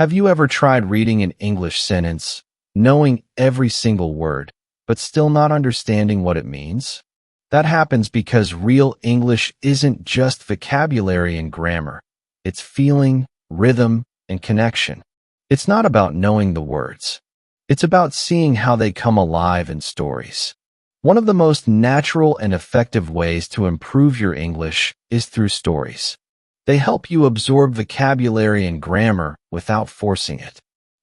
Have you ever tried reading an English sentence, knowing every single word, but still not understanding what it means? That happens because real English isn't just vocabulary and grammar. It's feeling, rhythm, and connection. It's not about knowing the words. It's about seeing how they come alive in stories. One of the most natural and effective ways to improve your English is through stories. They help you absorb vocabulary and grammar without forcing it.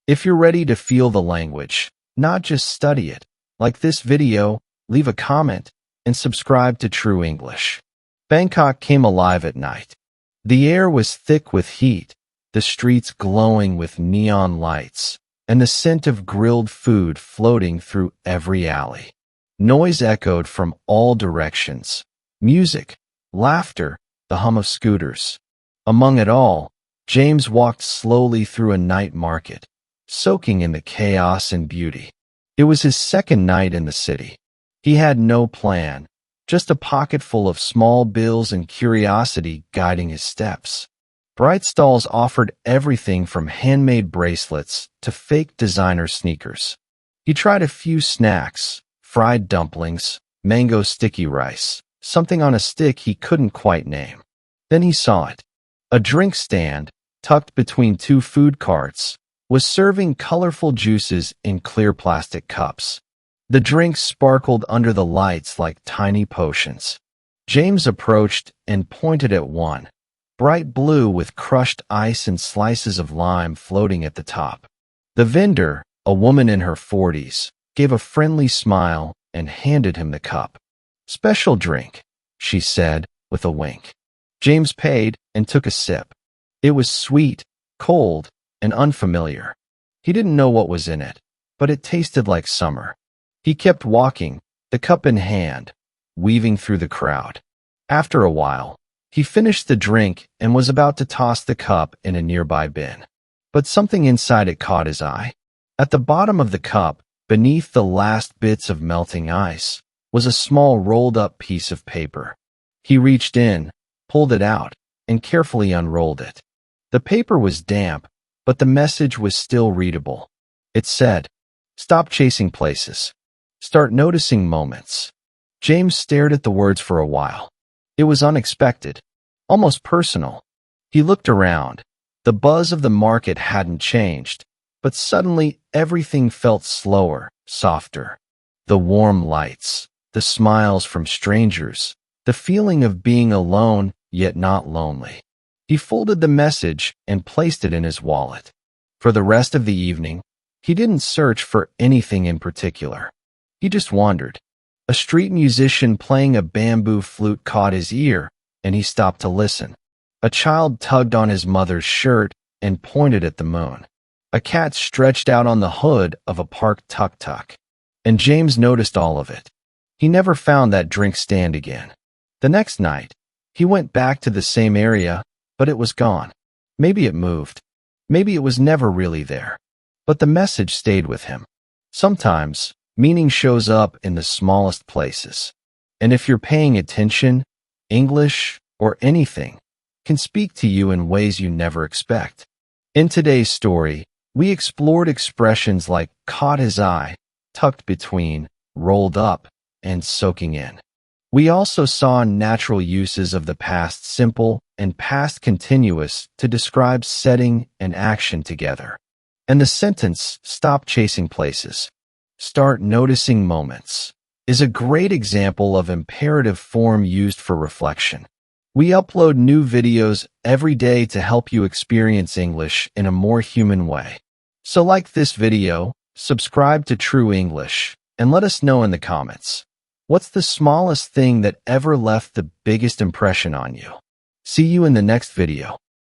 If you're ready to feel the language, not just study it, like this video, leave a comment and subscribe to True English. Bangkok came alive at night. The air was thick with heat, the streets glowing with neon lights, and the scent of grilled food floating through every alley. Noise echoed from all directions. Music, laughter, the hum of scooters. Among it all, James walked slowly through a night market, soaking in the chaos and beauty. It was his second night in the city. He had no plan, just a pocket full of small bills and curiosity guiding his steps. Bright stalls offered everything from handmade bracelets to fake designer sneakers. He tried a few snacks, fried dumplings, mango sticky rice, something on a stick he couldn't quite name. Then he saw it. A drink stand, tucked between two food carts, was serving colorful juices in clear plastic cups. The drinks sparkled under the lights like tiny potions. James approached and pointed at one, bright blue with crushed ice and slices of lime floating at the top. The vendor, a woman in her 40s, gave a friendly smile and handed him the cup. "Special drink," she said with a wink. James paid and took a sip. It was sweet, cold, and unfamiliar. He didn't know what was in it, but it tasted like summer. He kept walking, the cup in hand, weaving through the crowd. After a while, he finished the drink and was about to toss the cup in a nearby bin. But something inside it caught his eye. At the bottom of the cup, beneath the last bits of melting ice, was a small rolled-up piece of paper. He reached in, pulled it out, and carefully unrolled it. The paper was damp, but the message was still readable. It said, "Stop chasing places. Start noticing moments." James stared at the words for a while. It was unexpected, almost personal. He looked around. The buzz of the market hadn't changed, but suddenly everything felt slower, softer. The warm lights, the smiles from strangers, the feeling of being alone yet not lonely. He folded the message and placed it in his wallet. For the rest of the evening, he didn't search for anything in particular. He just wandered. A street musician playing a bamboo flute caught his ear, and he stopped to listen. A child tugged on his mother's shirt and pointed at the moon. A cat stretched out on the hood of a parked tuk-tuk. And James noticed all of it. He never found that drink stand again. The next night, he went back to the same area, but it was gone. Maybe it moved. Maybe it was never really there. But the message stayed with him. Sometimes, meaning shows up in the smallest places. And if you're paying attention, English, or anything, can speak to you in ways you never expect. In today's story, we explored expressions like caught his eye, tucked between, rolled up, and soaking in. We also saw natural uses of the past simple and past continuous to describe setting and action together. And the sentence, "Stop chasing places. Start noticing moments," is a great example of imperative form used for reflection. We upload new videos every day to help you experience English in a more human way. So like this video, subscribe to True English, and let us know in the comments. What's the smallest thing that ever left the biggest impression on you? See you in the next video.